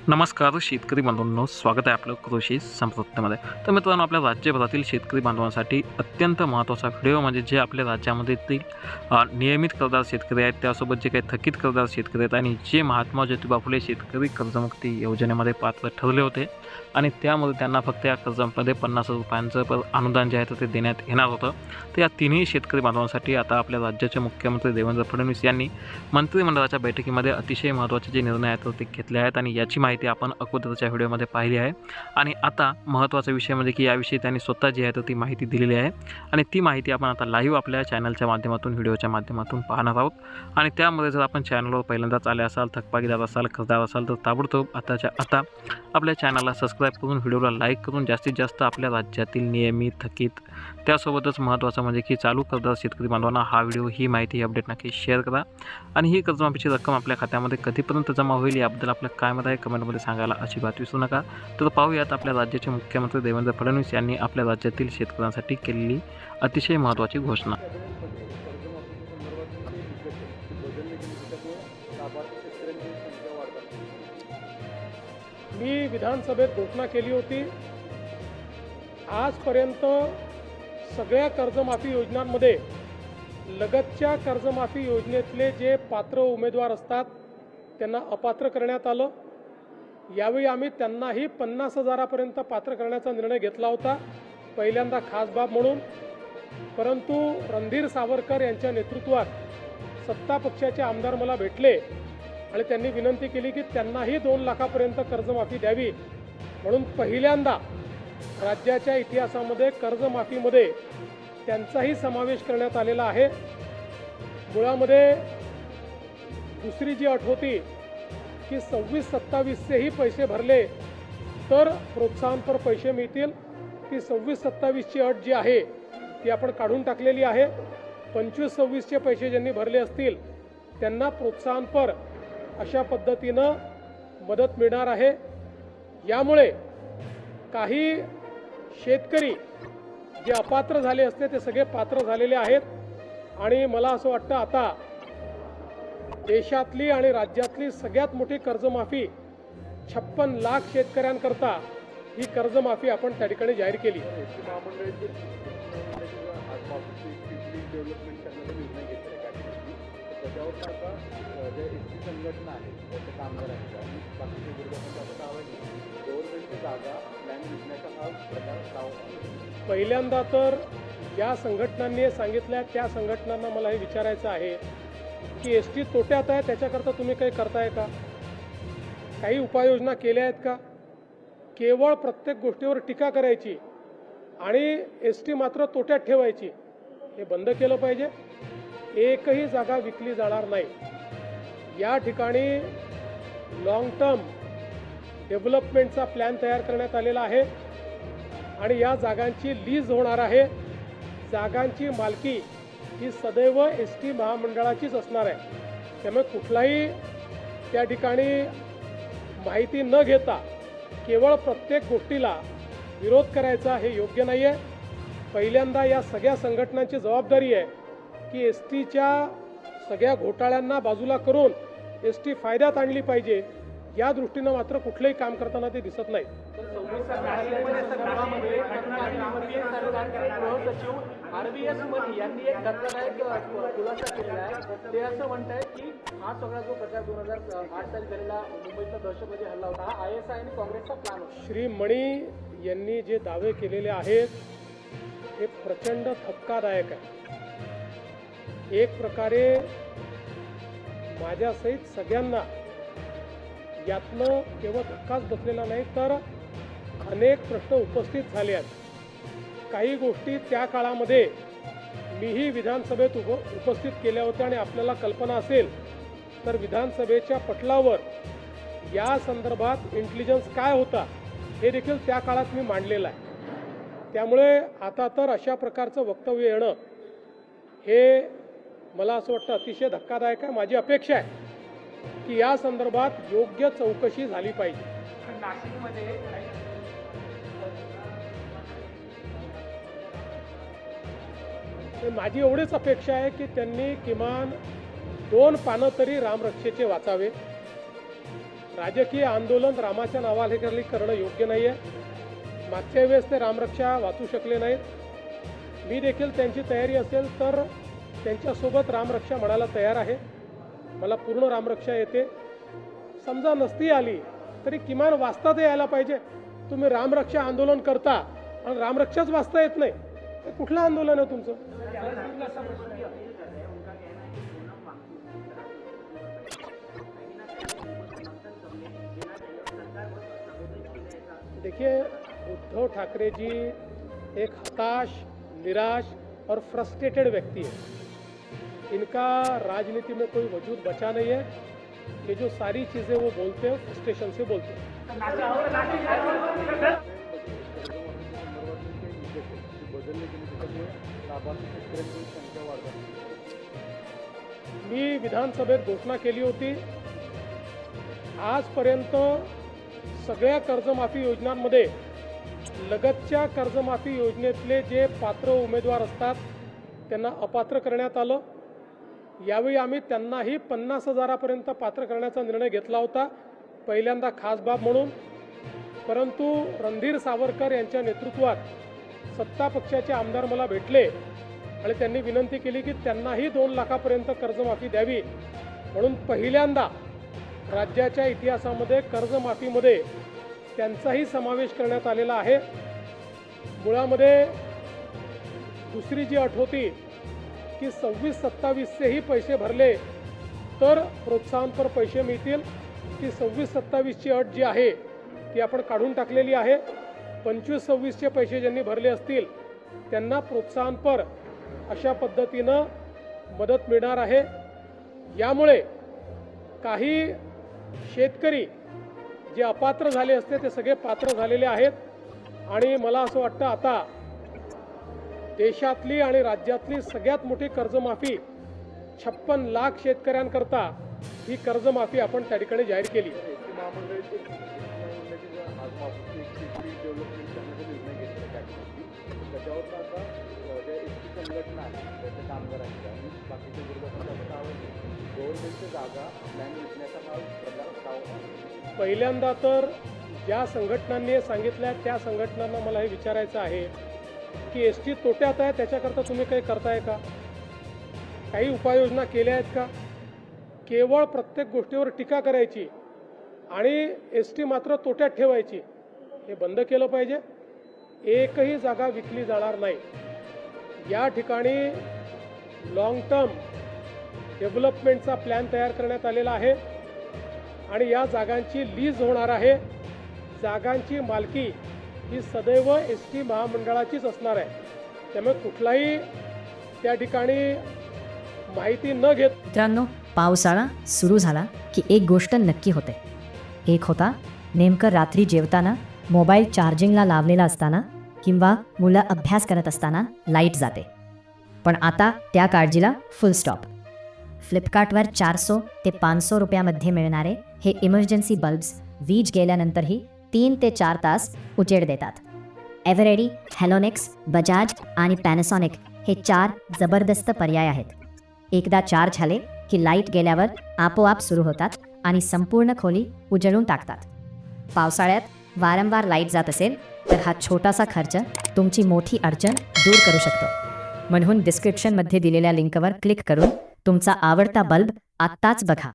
नमस्कार शेतकरी बांधवांनो, स्वागत आहे आपलं कृषी संपृक्तीमध्ये. तर मित्रांनो, आपल्या राज्यभरातील शेतकरी बांधवांसाठी अत्यंत महत्त्वाचा व्हिडिओ म्हणजे जे आपल्या राज्यामध्ये नियमित कर्जदार शेतकरी आहेत, त्यासोबत जे काही थकीत कर्जदार शेतकरी आहेत आणि जे महात्मा ज्योतिबा फुले शेतकरी कर्जमुक्ती योजनेमध्ये पात्र ठरले होते आणि त्यामध्ये त्यांना फक्त या कर्जामध्ये 50,000 रुपयांचं अनुदान जे आहे ते देण्यात येणार होतं. तर या तिन्ही शेतकरी बांधवांसाठी आता आपल्या राज्याचे मुख्यमंत्री देवेंद्र फडणवीस यांनी मंत्रिमंडळाच्या बैठकीमध्ये अतिशय महत्त्वाचे जे निर्णय आहेत ते घेतले आहेत आणि याची माहिती आपण अगोदरच्या व्हिडिओमध्ये पाहिली आहे. आणि आता महत्त्वाचा विषय म्हणजे की याविषयी त्यांनी स्वतः जी आहे तर ती माहिती दिलेली आहे आणि ती माहिती आपण आता लाईव्ह आपल्या चॅनलच्या माध्यमातून, व्हिडिओच्या माध्यमातून पाहणार आहोत. आणि त्यामध्ये जर आपण चॅनलवर पहिल्यांदाच आले असाल, थकबाकीदार असाल, कर्जदार असाल, तर ताबडतोब आता आपल्या चॅनलला सबस्क्राईब करून, व्हिडिओला लाईक करून जास्तीत जास्त आपल्या राज्यातील नियमित, थकीत, त्यासोबतच महत्त्वाचं म्हणजे की चालू कर्जदार शेतकरी बांधवांना हा व्हिडिओ, ही माहिती, ही अपडेट नक्की शेअर करा. आणि ही कर्जमाफीची रक्कम आपल्या खात्यामध्ये कधीपर्यंत जमा होईल याबद्दल आपलं काय मत आहे कमेंटमध्ये सांगायला अजिबात विसरू नका. तर पाहूयात आपल्या राज्याचे मुख्यमंत्री देवेंद्र फडणवीस यांनी आपल्या राज्यातील शेतकऱ्यांसाठी केलेली अतिशय महत्त्वाची घोषणा. मी विधानसभेत घोषणा केली होती, आजपर्यंत सगळ्या कर्जमाफी योजनांमध्ये लगतच्या कर्जमाफी योजनेतले जे पात्र उमेदवार असतात त्यांना अपात्र करण्यात आलं. यावेळी आम्ही त्यांनाही 50,000पर्यंत पात्र करण्याचा निर्णय घेतला होता, पहिल्यांदा खास बाब म्हणून. परंतु रणधीर सावरकर यांच्या नेतृत्वात सत्ता पक्षाचे आमदार मला भेटले आणि त्यांनी विनंती केली की त्यांनाही 2 लाखापर्यंत कर्जमाफी द्यावी. म्हणून पहिल्यांदा राज्याच्या इतिहासामध्ये कर्जमाफीमध्ये त्यांचाही समावेश करण्यात आलेला आहे. मुळामध्ये दुसरी जी अट होती की 26-27चेही पैसे भरले तर प्रोत्साहनपर पैसे मिळतील, ती 26-27ची अट जी आहे ती आपण काढून टाकलेली आहे. 25-26चे पैसे ज्यांनी भरले असतील त्यांना प्रोत्साहनपर अशा पद्धतीनं मदत मिळणार आहे. यामुळे काही शेतकरी जे अपात्र झाले असते ते सगळे पात्र झालेले आहेत. आणि मला असं वाटतं आता देशातली आणि राज्यातली सगळ्यात मोठी कर्जमाफी 56 लाख शेतकऱ्यांकरता ही कर्जमाफी आपण त्या ठिकाणी जाहीर केली. पहिल्यांदा तर ज्या संघटनांनी सांगितल्या त्या संघटनांना मला हे विचारायचं आहे की एसटी तोट्यात आहे, त्याच्याकरता तुम्ही काही करताय का? काही उपाययोजना केल्या आहेत का? केवळ प्रत्येक गोष्टीवर टीका करायची आणि एसटी मात्र तोट्यात ठेवायची, हे बंद केलं पाहिजे. एकही जागा विकली जाणार नाही. या ठिकाणी लॉंग टर्म डेव्हलपमेंटचा प्लॅन तयार करण्यात आलेला आहे आणि या जागांची लीज होणार आहे. जागांची मालकी ही सदैव एसटी महामंडळाचीच असणार आहे. त्यामुळे कुठलाही त्या ठिकाणी माहिती न घेता केवळ प्रत्येक गोष्टीला विरोध करायचा हे योग्य नाही आहे. पहिल्यांदा या सगळ्या संघटनांची जबाबदारी आहे की एसटीच्या सगळ्या घोटाळ्यांना बाजूला करून एसटी फायद्यात आणली पाहिजे. या दृष्टीनं मात्र कुठलंही काम करताना ते दिसत नाही. यांनी एक धक्कादायक खुलासा केलेला आहे. ते असं म्हणतायत की हा सगळा जो प्रचार 2008 साली झालेला मुंबईतला दहशतवादी हल्ला होता, हा ISI आणि काँग्रेसचा प्लॅन होता. श्री मणी यांनी जे दावे केलेले आहेत हे प्रचंड धक्कादायक आहे. एक प्रकारे माझ्यासहित सगळ्यांना यातनं केवळ धक्काच बसलेला नाही तर अनेक प्रश्न उपस्थित झाले आहेत. काही गोष्टी त्या काळामध्ये मीही विधानसभेत उपस्थित केल्या होत्या आणि आपल्याला कल्पना असेल तर विधानसभेच्या पटलावर या संदर्भात इंटेलिजन्स काय होता हे देखील त्या काळात मी मांडलेलं आहे. त्यामुळे आता तर अशा प्रकारचं वक्तव्य येणं हे मला असं वाटतं अतिशय धक्कादायक आहे. माझी अपेक्षा आहे की या संदर्भात योग्य चौकशी झाली पाहिजे. माझी एवढीच अपेक्षा आहे की त्यांनी किमान 2 पानं तरी रामरक्षेचे वाचावे. राजकीय आंदोलन रामाच्या नावाखाली करणं योग्य नाही आहे. मागच्या वेळेस ते रामरक्षा वाचू शकले नाहीत. मी देखील त्यांची तयारी असेल तर त्यांच्यासोबत रामरक्षा म्हणायला तयार आहे. मला पूर्ण रामरक्षा येते. समजा नसती आली तरी किमान वाचता तर यायला पाहिजे. तुम्ही रामरक्षा आंदोलन करता आणि रामरक्षाच वाचता येत नाही, हे कुठलं आंदोलन आहे तुमचं? देखिए, उद्धव ठाकरे जी एक हताश, निराश और फ्रस्ट्रेटेड व्यक्ति है. इनका राजनीति में कोई वजूद बचा नहीं है. ये जो सारी चीज़ें वो बोलते हैं फ्रस्ट्रेशन से बोलते हैं. मी विधानसभेत घोषणा केली होती, आजपर्यंत सगळ्या कर्जमाफी योजनांमध्ये लगतच्या कर्जमाफी योजनेतले जे पात्र उमेदवार असतात त्यांना अपात्र करण्यात आलं. यावेळी आम्ही त्यांनाही 50,000पर्यंत पात्र करण्याचा निर्णय घेतला होता, पहिल्यांदा खास बाब म्हणून. परंतु रणधीर सावरकर यांच्या नेतृत्वात सत्ता पक्षाचे आमदार मला भेटले आणि त्यांनी विनंती केली की त्यांनाही 2 लाखापर्यंत कर्जमाफी द्यावी. म्हणून पहिल्यांदा राज्याच्या इतिहासामध्ये कर्जमाफीमध्ये त्यांचाही समावेश करण्यात आलेला आहे. मुळामध्ये दुसरी जी अट होती की 26-27चेही पैसे भरले तर प्रोत्साहनपर पैसे मिळतील, ती 26-27ची अट जी आहे ती आपण काढून टाकलेली आहे. 25-26चे पैसे ज्यांनी भरले असतील त्यांना प्रोत्साहनपर अशा पद्धतीनं मदत मिळणार आहे. यामुळे काही शेतकरी जे अपात्र झाले असते ते सगळे पात्र झालेले आहेत. आणि मला असं वाटतं आता देशातली आणि राज्यातली सगळ्यात मोठी कर्जमाफी 56 लाख शेतकऱ्यांकरता ही कर्जमाफी आपण त्या ठिकाणी जाहीर केली. पहिल्यांदा तर ज्या संघटनांनी सांगितल्या त्या संघटनांना मला हे विचारायचं आहे की एसटी तोट्यात आहे, त्याच्याकरता तुम्ही काही करताय का? काही उपाययोजना केल्या आहेत का? केवळ प्रत्येक गोष्टीवर टीका करायची आणि एसटी मात्र तोट्यात ठेवायची, हे बंद केलं पाहिजे. एकही जागा विकली जाणार नाही. या ठिकाणी लॉंग टर्म डेव्हलपमेंटचा प्लॅन तयार करण्यात आलेला आहे आणि या जागांची लीज होणार आहे. जागांची मालकी ही सदैव एसटी महामंडळाचीच असणार आहे. त्यामुळे कुठलाही त्या ठिकाणी माहिती न घेत. मित्रांनो, पावसाळा सुरू झाला की एक गोष्ट नक्की होते. एक होता नेमकं रात्री जेवताना मोबाईल चार्जिंगला लावलेला असताना किंवा मुलं अभ्यास करत असताना लाईट जाते. पण आता त्या काळजीला फुल स्टॉप. फ्लिपकार्टवर 400 ते 500 रुपयामध्ये मिळणारे हे इमर्जन्सी बल्ब्स वीज गेल्यानंतरही 3 ते 4 तास उजेड देतात. एव्हरेडी, हॅलोनेक्स, बजाज आणि पॅनासॉनिक हे 4 जबरदस्त पर्याय आहेत. एकदा चार्ज झाले की लाईट गेल्यावर आपोआप सुरू होतात आणि संपूर्ण खोली उजळून टाकतात. पावसाळ्यात वारंवार लाईट जात असेल तर हा छोटासा खर्च तुमची मोठी अडचण दूर करू शकतो. म्हणून डिस्क्रिप्शनमध्ये दिलेल्या लिंकवर क्लिक करून तुमचा आवडता बल्ब आत्ताच बघा.